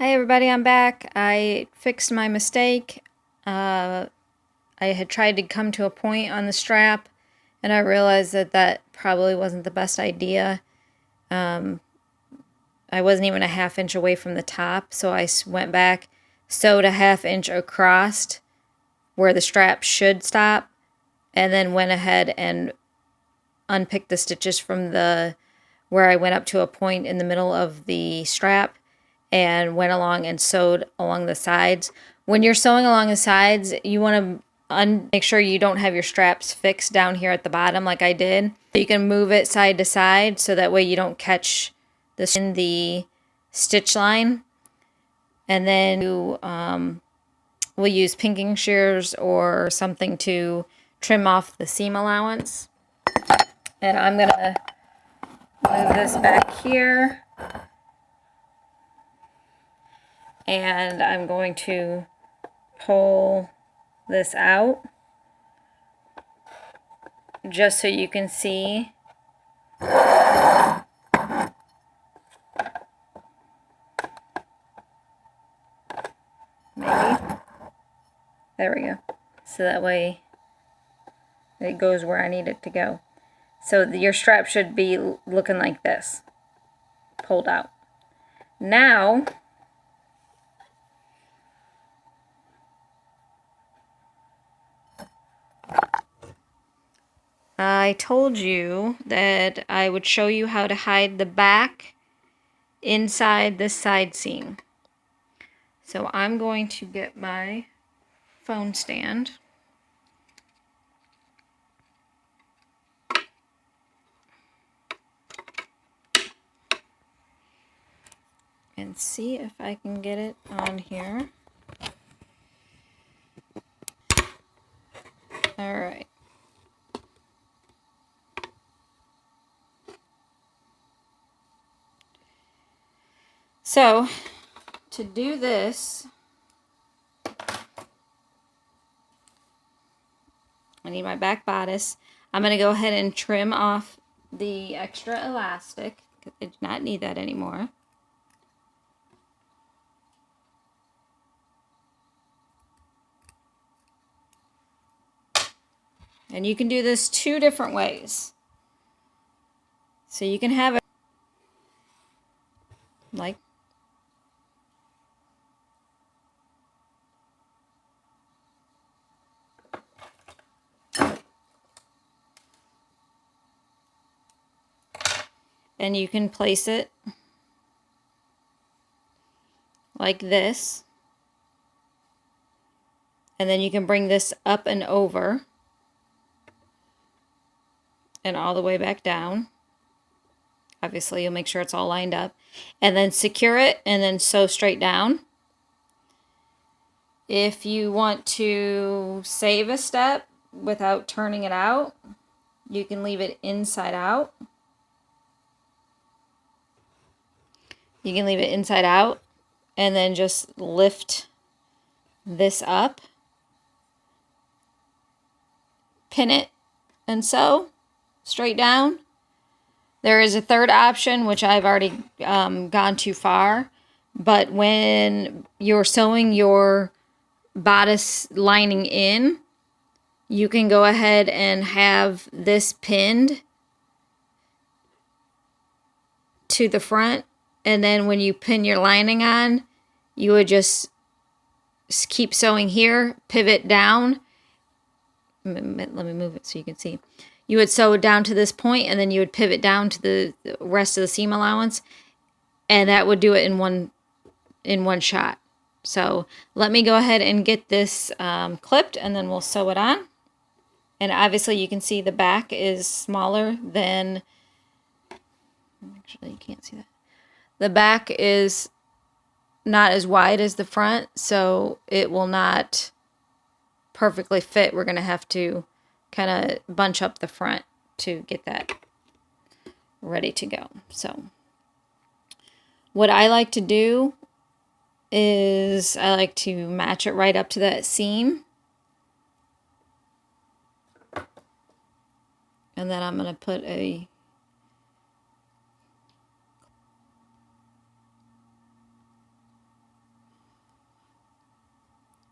Hi everybody, I'm back. I fixed my mistake. I had tried to come to a point on the strap and I realized that that probably wasn't the best idea. I wasn't even a half inch away from the top, so I went back, sewed a half inch across where the strap should stop, and then went ahead and unpicked the stitches from where I went up to a point in the middle of the strap and went along and sewed along the sides. When you're sewing along the sides, you want to make sure you don't have your straps fixed down here at the bottom like I did. You can move it side to side so that way you don't catch this in the stitch line. And then we'll use pinking shears or something to trim off the seam allowance. And I'm going to move this back here. And I'm going to pull this out just so you can see. Maybe. There we go. So that way it goes where I need it to go. So your strap should be looking like this, pulled out. Now, I told you that I would show you how to hide the back inside this side seam. So I'm going to get my phone stand. And see if I can get it on here. All right. So, to do this, I need my back bodice. I'm going to go ahead and trim off the extra elastic, because I do not need that anymore. And you can do this two different ways. So you can have it like and you can place it like this. And then you can bring this up and over and all the way back down. Obviously, you'll make sure it's all lined up. And then secure it and then sew straight down. If you want to save a step without turning it out, you can leave it inside out. You can leave it inside out and then just lift this up, pin it, and sew straight down. There is a third option, which I've already gone too far, but when you're sewing your bodice lining in, you can go ahead and have this pinned to the front, and then when you pin your lining on, you would just keep sewing here, pivot down. Let me move it so you can see. You would sew down to this point, and then you would pivot down to the rest of the seam allowance, and that would do it in one shot. So let me go ahead and get this clipped, and then we'll sew it on. And obviously you can see the back is smaller than, actually you can't see that. The back is not as wide as the front, so it will not perfectly fit. We're going to have to kind of bunch up the front to get that ready to go. So what I like to do is I like to match it right up to that seam. And then I'm going to put a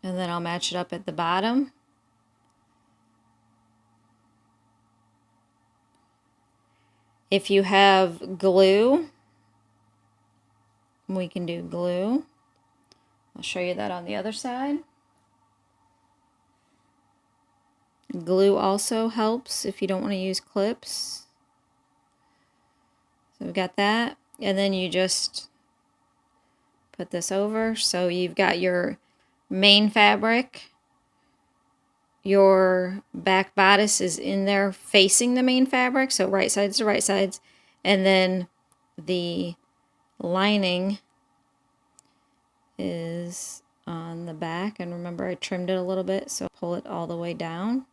And then I'll match it up at the bottom. If you have glue, we can do glue. I'll show you that on the other side. Glue also helps if you don't want to use clips. So we've got that. And then you just put this over. So you've got your main fabric. Your back bodice is in there facing the main fabric. So right sides to right sides. And then the lining is on the back. And remember, I trimmed it a little bit, so pull it all the way down.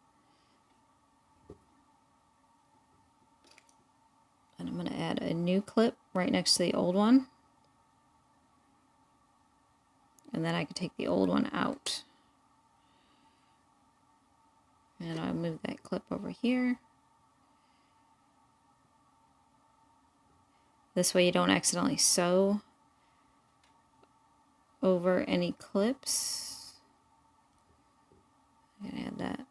And I'm going to add a new clip right next to the old one. And then I can take the old one out. And I'll move that clip over here. This way you don't accidentally sew over any clips. I'm going to add that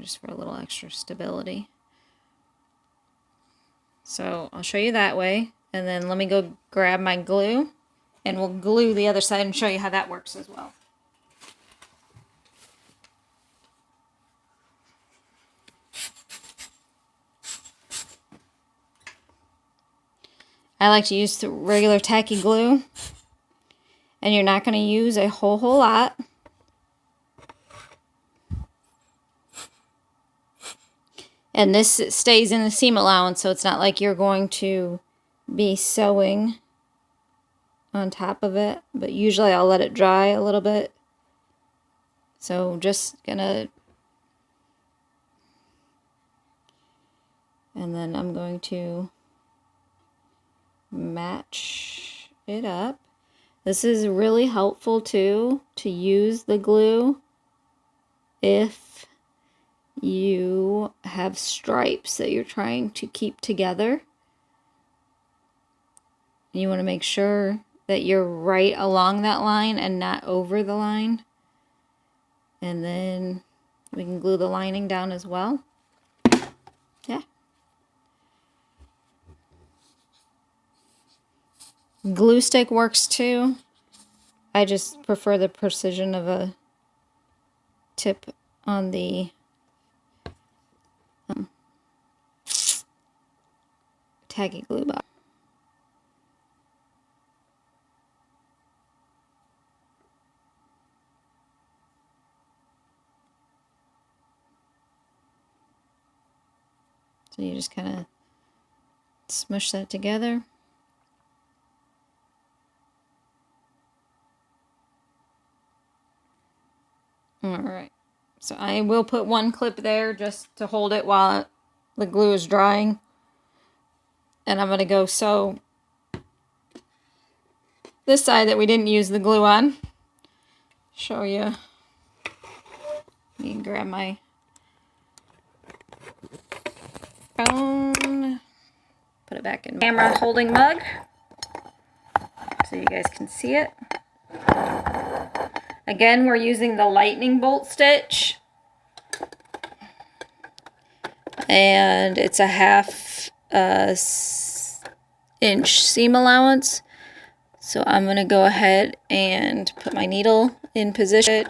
just for a little extra stability. So I'll show you that way, and then let me go grab my glue, and we'll glue the other side and show you how that works as well. I like to use the regular tacky glue, and you're not going to use a whole lot. And this stays in the seam allowance, so it's not like you're going to be sewing on top of it. But usually I'll let it dry a little bit. So just gonna... And then I'm going to match it up. This is really helpful too, to use the glue if you have stripes that you're trying to keep together. You want to make sure that you're right along that line and not over the line. And then we can glue the lining down as well. Yeah. Glue stick works too. I just prefer the precision of a tip on the tacky glue box. So you just kind of smush that together. Alright, so I will put one clip there just to hold it while the glue is drying. And I'm going to go sew this side that we didn't use the glue on. Show you. You can grab my phone. Put it back in camera holding mug so you guys can see it. Again, we're using the lightning bolt stitch. And it's a 1/2 inch seam allowance. So I'm going to go ahead and put my needle in position.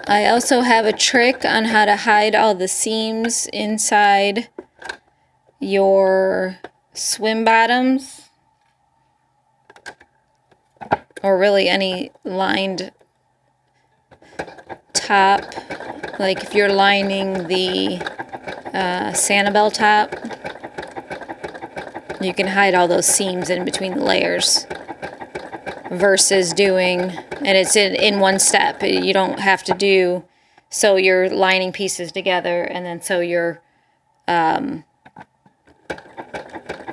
I also have a trick on how to hide all the seams inside your swim bottoms, or really any lined top. Like if you're lining the Sanibel top, you can hide all those seams in between the layers versus doing, and it's in one step. You don't have to sew your lining pieces together and then sew your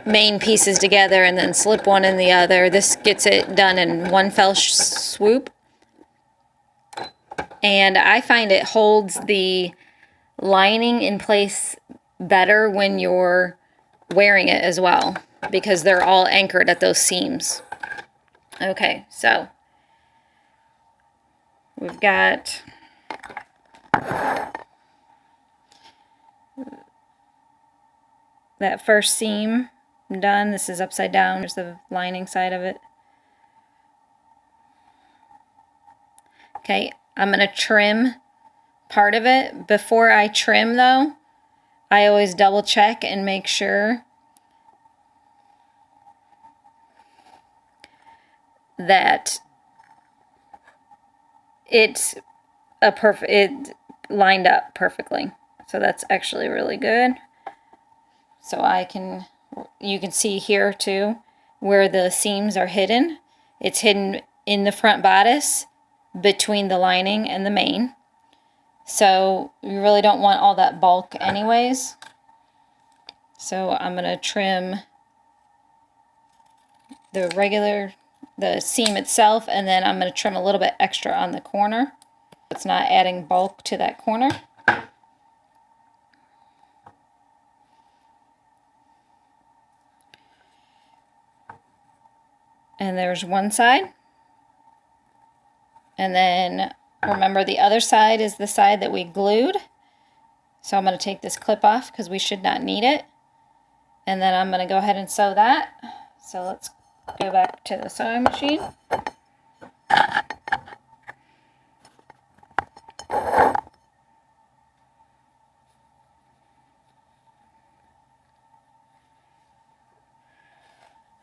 main pieces together and then slip one in the other. This gets it done in one fell swoop. And I find it holds the lining in place better when you're wearing it as well, because they're all anchored at those seams. Okay, so we've got that first seam done. This is upside down. There's the lining side of it. Okay, I'm going to trim part of it. Before I trim though, I always double check and make sure that it lined up perfectly. So that's actually really good. So you can see here too where the seams are hidden. It's hidden in the front bodice between the lining and the main. So you really don't want all that bulk anyways. So I'm going to trim the seam itself, and then I'm going to trim a little bit extra on the corner. It's not adding bulk to that corner. And there's one side. And then remember, the other side is the side that we glued. So I'm going to take this clip off because we should not need it. And then I'm going to go ahead and sew that. So let's go back to the sewing machine.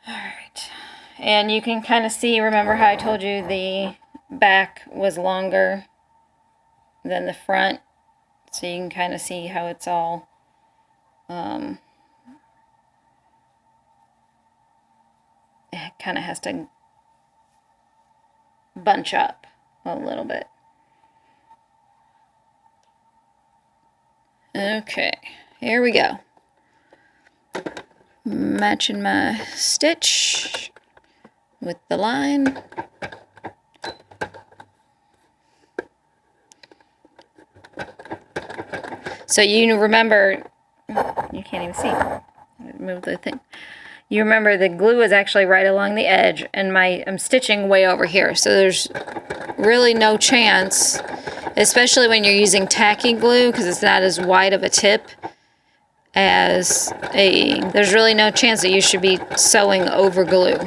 Alright, and you can kind of see, remember how I told you the back was longer than the front? So you can kind of see how it's all it kind of has to bunch up a little bit. Okay, here we go. Matching my stitch with the line. So you remember, you can't even see, move the thing. You remember the glue is actually right along the edge, and I'm stitching way over here. So there's really no chance, especially when you're using tacky glue, because it's not as wide of a tip there's really no chance that you should be sewing over glue.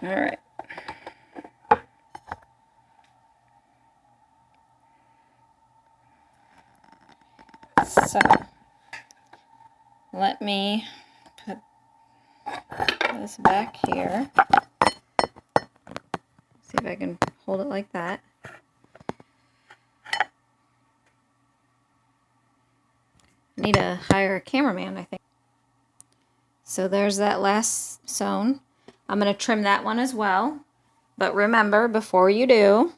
All right. So let me put this back here. See if I can hold it like that. I need to hire a cameraman, I think. So there's that last sewn. I'm going to trim that one as well. But remember, before you do,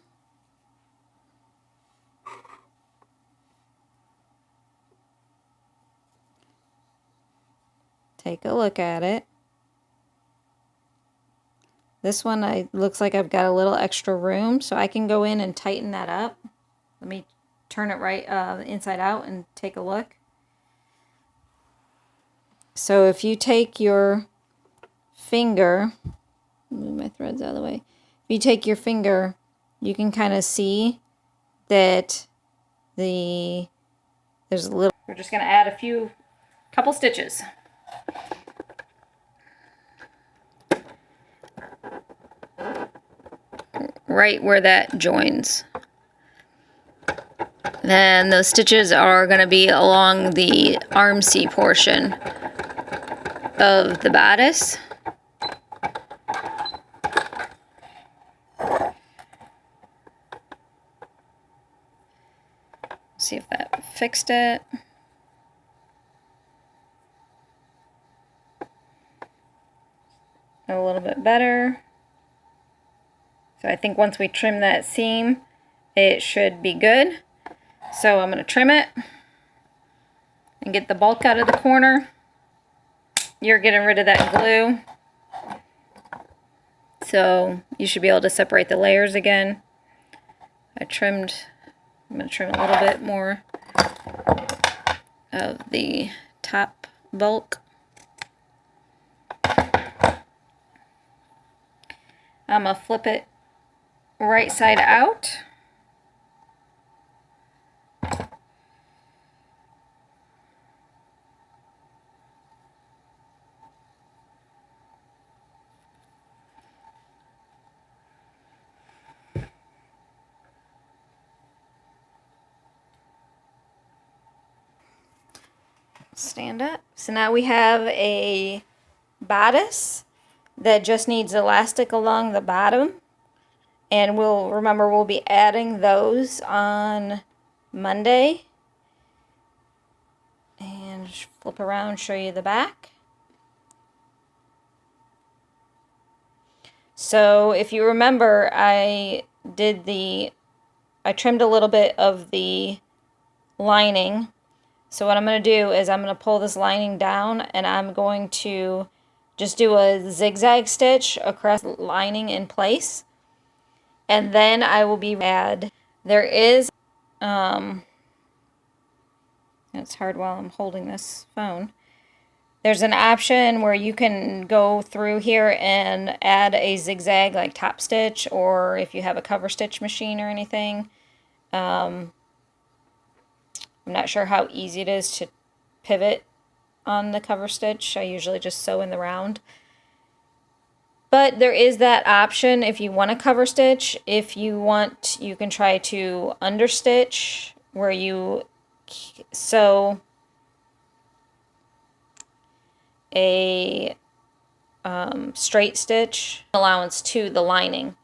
take a look at it. This one looks like I've got a little extra room, so I can go in and tighten that up. Let me turn it right inside out and take a look. So if you take your finger, move my threads out of the way. If you take your finger, you can kind of see that there's a little. We're just going to add a couple stitches. Right where that joins. Then those stitches are going to be along the armsy portion of the bodice. See if that fixed it. A little bit better. So I think once we trim that seam, it should be good. So I'm going to trim it and get the bulk out of the corner. You're getting rid of that glue. So you should be able to separate the layers again. I'm going to trim a little bit more of the top bulk. I'm going to flip it right side out. Stand up. So now we have a bodice that just needs elastic along the bottom, and we'll be adding those on Monday. And flip around, show you the back. So if you remember, I trimmed a little bit of the lining. So what I'm going to do is I'm going to pull this lining down, and I'm going to just do a zigzag stitch across the lining in place. And then I will there is, it's hard while I'm holding this phone. There's an option where you can go through here and add a zigzag like top stitch, or if you have a cover stitch machine or anything. I'm not sure how easy it is to pivot on the cover stitch. I usually just sew in the round. But there is that option if you want a cover stitch. If you want, you can try to understitch, where you sew a straight stitch allowance to the lining.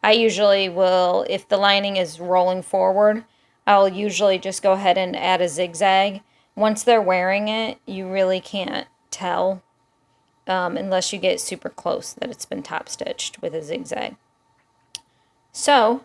I usually will, if the lining is rolling forward, I'll usually just go ahead and add a zigzag. Once they're wearing it, you really can't tell unless you get super close that it's been top stitched with a zigzag. So